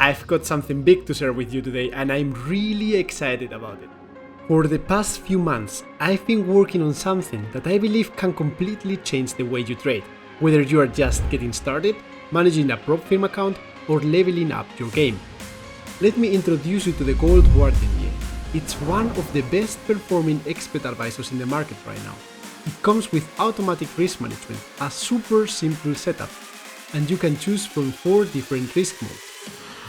I've got something big to share with you today and I'm really excited about it. For the past few months, I've been working on something that I believe can completely change the way you trade, whether you are just getting started, managing a prop firm account, or leveling up your game. Let me introduce you to the Gold Guardian EA. It's one of the best performing expert advisors in the market right now. It comes with automatic risk management, a super simple setup, and you can choose from 4 different risk modes.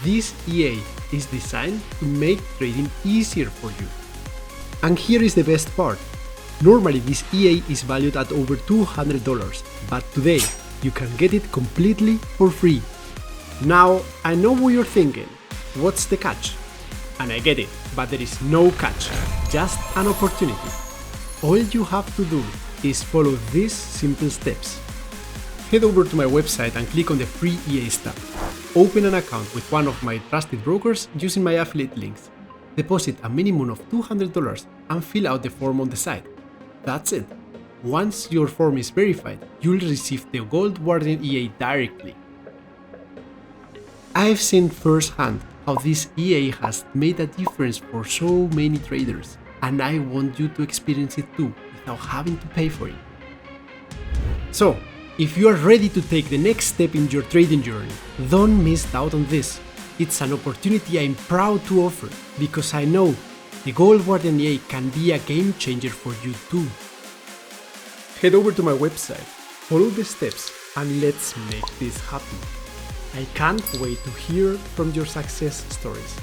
This EA is designed to make trading easier for you. And here is the best part. Normally this EA is valued at over $200, but today you can get it completely for free. Now, I know what you're thinking. What's the catch? And I get it, but there is no catch, just an opportunity. All you have to do is follow these simple steps. Head over to my website and click on the free EAs tab. Open an account with one of my trusted brokers using my affiliate links. Deposit a minimum of $200 and fill out the form on the site. That's it. Once your form is verified, you'll receive the Gold Guardian EA directly. I've seen firsthand how this EA has made a difference for so many traders, and I want you to experience it too without having to pay for it. So, if you are ready to take the next step in your trading journey, don't miss out on this. It's an opportunity I'm proud to offer because I know the Gold Guardian EA can be a game changer for you too. Head over to my website, follow the steps, and let's make this happen. I can't wait to hear from your success stories.